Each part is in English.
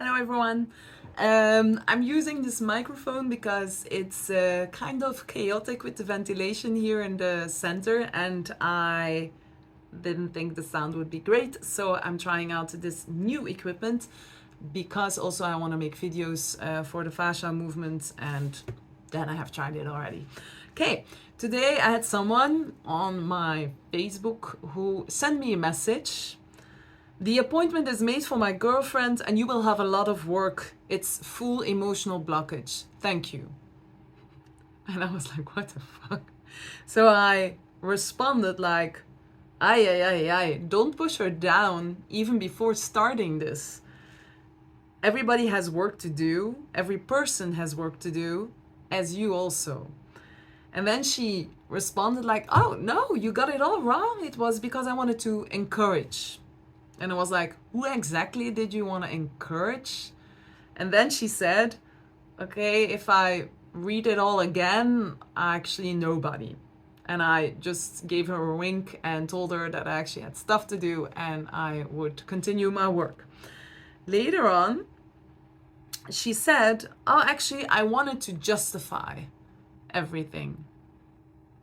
Hello everyone. I'm using this microphone because it's kind of chaotic with the ventilation here in the center, and I didn't think the sound would be great, so I'm trying out this new equipment because also I want to make videos for the fascia movement, and then I have tried it already. Okay, today I had someone on my Facebook who sent me a message. The appointment is made for my girlfriend and you will have a lot of work. It's full emotional blockage. Thank you. And I was like, what the fuck? So I responded like, ay, don't push her down even before starting this. Everybody has work to do. Every person has work to do, as you also. And then she responded like, oh, no, you got it all wrong. It was because I wanted to encourage. And I was like, who exactly did you want to encourage? And then she said, okay, if I read it all again, actually nobody. And I just gave her a wink and told her that I actually had stuff to do and I would continue my work. Later on, she said, oh, actually, I wanted to justify everything.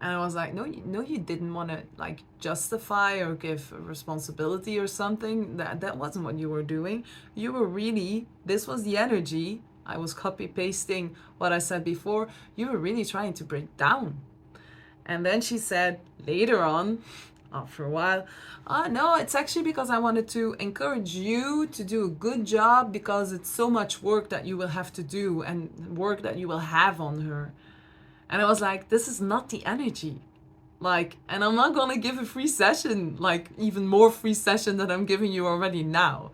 And I was like, no, you didn't want to like justify or give responsibility or something. That wasn't what you were doing. You were really, this was the energy. I was copy pasting what I said before. You were really trying to break down. And then she said later on, after a while, oh no, it's actually because I wanted to encourage you to do a good job because it's so much work that you will have to do and work that you will have on her. And I was like, this is not the energy. Like, and I'm not gonna give a free session, like even more free session than I'm giving you already now.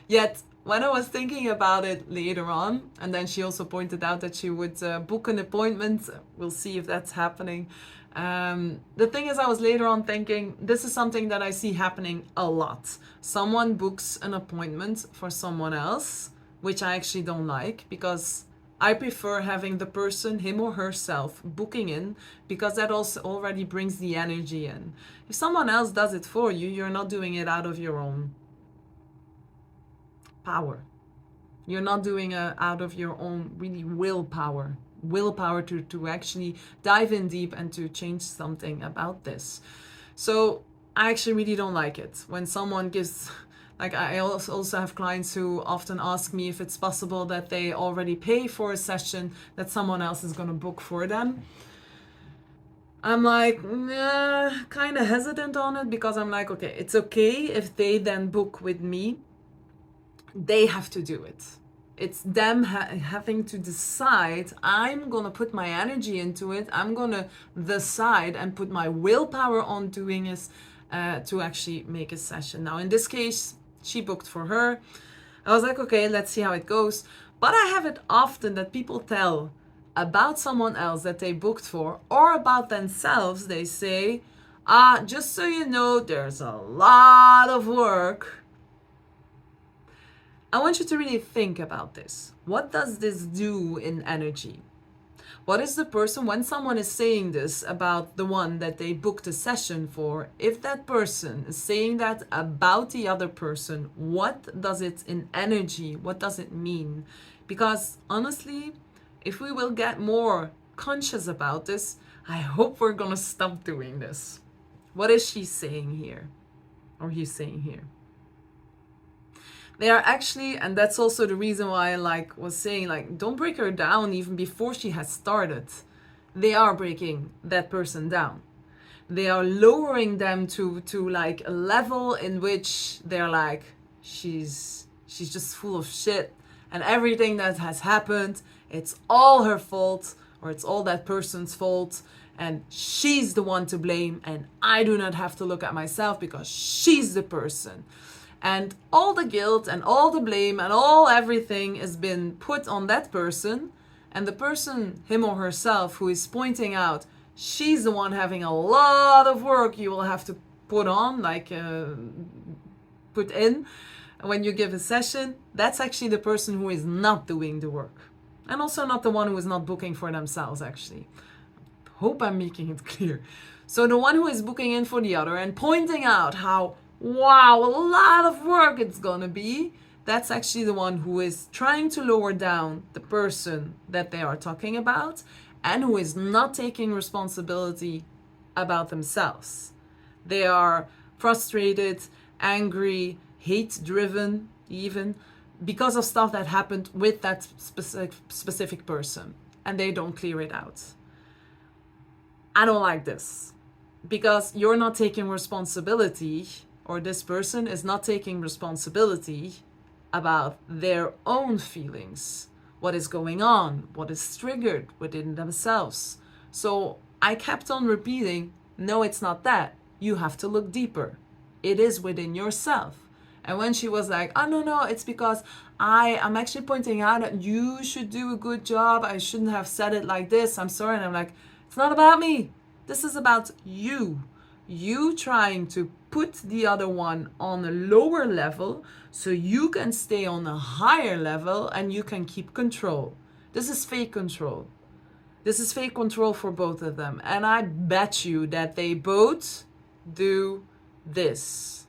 Yet, when I was thinking about it later on, and then she also pointed out that she would book an appointment. We'll see if that's happening. The thing is, I was later on thinking, this is something that I see happening a lot. Someone books an appointment for someone else, which I actually don't like because I prefer having the person, him or herself, booking in because that also already brings the energy in. If someone else does it for you, you're not doing it out of your own power. You're not doing it out of your own really willpower to actually dive in deep and to change something about this. So I actually really don't like it when someone gives, like I also have clients who often ask me if it's possible that they already pay for a session that someone else is going to book for them. I'm like, nah, kind of hesitant on it because I'm like, okay, it's okay if they then book with me. They have to do it. It's them having to decide, I'm gonna put my energy into it, I'm gonna decide and put my willpower on doing this to actually make a session. Now in this case, she booked for her. I was like, okay, let's see how it goes. But I have it often that people tell about someone else that they booked for or about themselves. They say, just so you know, there's a lot of work. I want you to really think about this. What does this do in energy? What is the person, when someone is saying this about the one that they booked a session for, if that person is saying that about the other person, what does it in energy, what does it mean? Because honestly, if we will get more conscious about this, I hope we're gonna stop doing this. What is she saying here? Or he's saying here? They are actually, and that's also the reason why I was saying don't break her down even before she has started. They are breaking that person down. They are lowering them to like a level in which they're like, she's just full of shit, and everything that has happened, it's all her fault, or it's all that person's fault, and she's the one to blame, and I do not have to look at myself because she's the person. And all the guilt and all the blame and all everything has been put on that person. And the person, him or herself, who is pointing out, she's the one having a lot of work you will have to put on, put in when you give a session. That's actually the person who is not doing the work. And also not the one who is not booking for themselves, actually. Hope I'm making it clear. So the one who is booking in for the other and pointing out how, wow, a lot of work it's gonna be, that's actually the one who is trying to lower down the person that they are talking about and who is not taking responsibility about themselves. They are frustrated, angry, hate driven, even because of stuff that happened with that specific person, and they don't clear it out. I don't like this because you're not taking responsibility, or this person is not taking responsibility about their own feelings, what is going on, what is triggered within themselves. So I kept on repeating, no, it's not that. You have to look deeper. It is within yourself. And when she was like, oh, no, it's because I'm actually pointing out that you should do a good job. I shouldn't have said it like this. I'm sorry. And I'm like, it's not about me. This is about you. You trying to put the other one on a lower level so you can stay on a higher level and you can keep control. This is fake control. This is fake control for both of them. And I bet you that they both do this.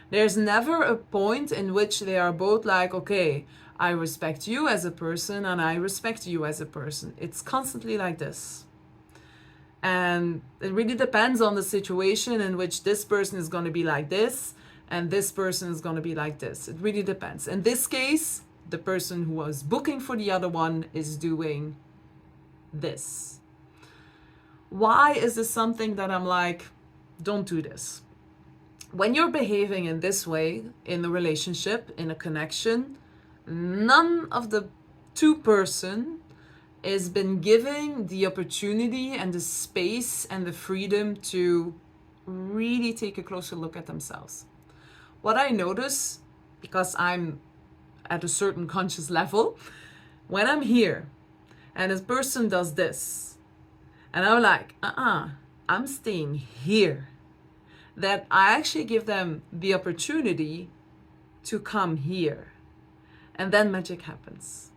There's never a point in which they are both like, okay, I respect you as a person and I respect you as a person. It's constantly like this. And it really depends on the situation in which this person is going to be like this and this person is going to be like this. It really depends. In this case, the person who was booking for the other one is doing this. Why is this something that I'm like, don't do this? When you're behaving in this way in a relationship, in a connection, none of the two person is been giving the opportunity and the space and the freedom to really take a closer look at themselves. What I notice, because I'm at a certain conscious level, when I'm here and this person does this, and I'm like, I'm staying here, that I actually give them the opportunity to come here. And then magic happens.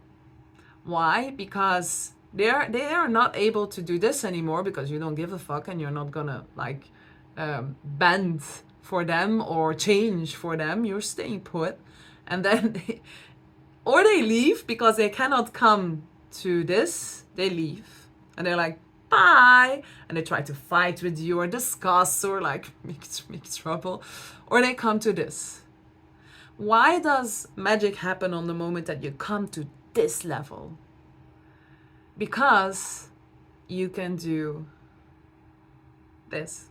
Why? Because they are not able to do this anymore because you don't give a fuck and you're not gonna bend for them or change for them. You're staying put. And then or they leave because they cannot come to this. They leave and they're like, bye, and they try to fight with you or discuss or like make trouble, or they come to this. Why does magic happen on the moment that you come to this level? Because you can do this.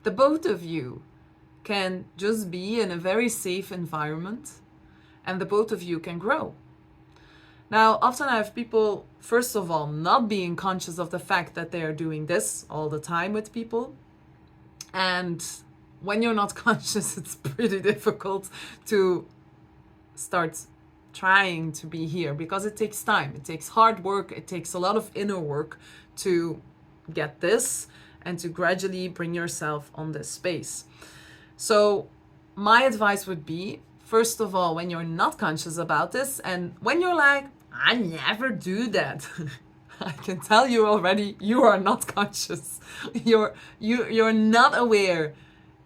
The both of you can just be in a very safe environment and the both of you can grow. Now, often I have people, first of all, not being conscious of the fact that they are doing this all the time with people. And when you're not conscious, it's pretty difficult to start trying to be here because it takes time. It takes hard work. It takes a lot of inner work to get this and to gradually bring yourself on this space. So my advice would be, first of all, when you're not conscious about this and when you're like, I never do that. I can tell you already, you are not conscious. You're not aware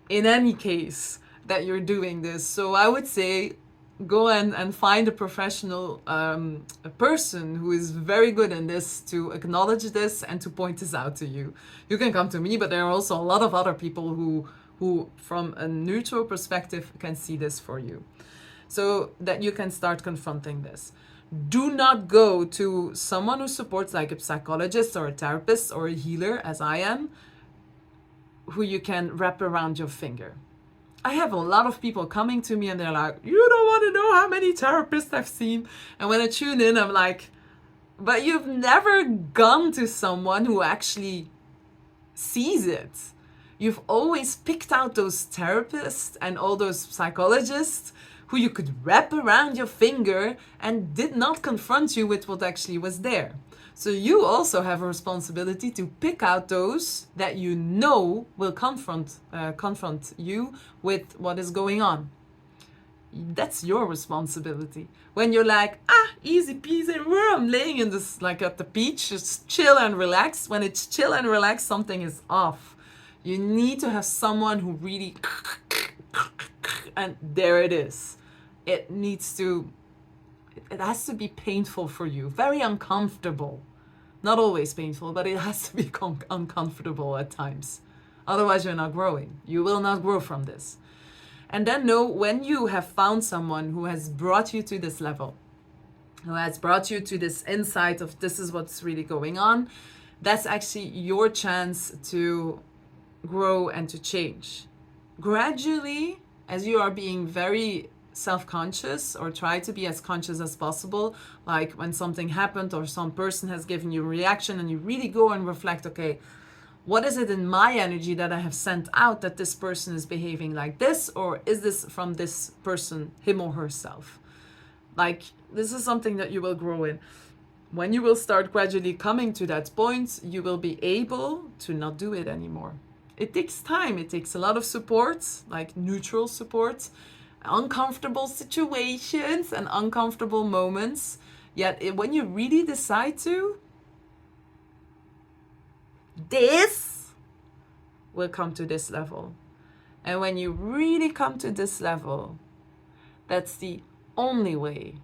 in any case that you're doing this. So I would say go and find a professional a person who is very good in this to acknowledge this and to point this out to you. You can come to me, but there are also a lot of other people who from a neutral perspective can see this for you, so that you can start confronting this. Do not go to someone who supports, like a psychologist or a therapist or a healer, as I am, who you can wrap around your finger. I have a lot of people coming to me and they're like, you don't want to know how many therapists I've seen. And when I tune in, I'm like, but you've never gone to someone who actually sees it. You've always picked out those therapists and all those psychologists who you could wrap around your finger and did not confront you with what actually was there. So you also have a responsibility to pick out those that you know will confront you with what is going on. That's your responsibility. When you're like, easy peasy, I'm laying in this, like at the beach, just chill and relax. When it's chill and relax, something is off. You need to have someone who really, and there it is. it has to be painful for you, very uncomfortable. Not always painful, but it has to be uncomfortable at times. Otherwise, you're not growing. You will not grow from this. And then know when you have found someone who has brought you to this level, who has brought you to this insight of this is what's really going on, that's actually your chance to grow and to change. Gradually, as you are being very self-conscious, or try to be as conscious as possible, like when something happened or some person has given you a reaction, and you really go and reflect, okay, what is it in my energy that I have sent out that this person is behaving like this, or is this from this person, him or herself? Like, this is something that you will grow in. When you will start gradually coming to that point, you will be able to not do it anymore. It takes time. It takes a lot of support, like neutral support, uncomfortable situations and uncomfortable moments. Yet when you really decide to, this will come to this level. And when you really come to this level, that's the only way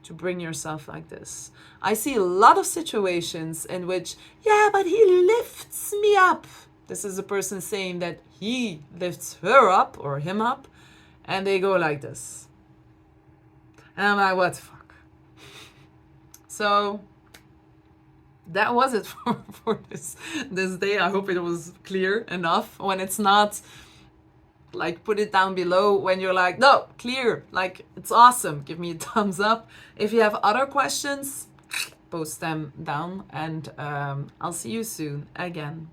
to bring yourself like this. I see a lot of situations in which, yeah, but he lifts me up. This is a person saying that he lifts her up or him up, and they go like this. And I'm like, what the fuck? So that was it for this day. I hope it was clear enough. When it's not, like, put it down below. When you're like, no, clear, like, it's awesome, give me a thumbs up. If you have other questions, post them down, and I'll see you soon again.